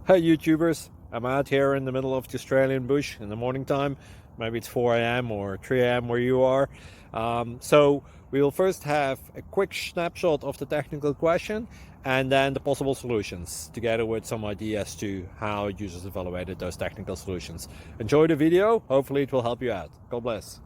Hey YouTubers, I'm out here in the middle of the Australian bush in the morning time. Maybe it's 4 a.m. or 3 a.m. where you are. So we will first have a quick snapshot of the technical question and then the possible solutions, together with some ideas to how users evaluated those technical solutions. Enjoy the video, hopefully it will help you out. God bless.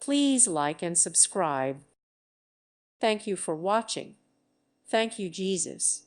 Please like and subscribe. Thank you for watching. Thank you, Jesus.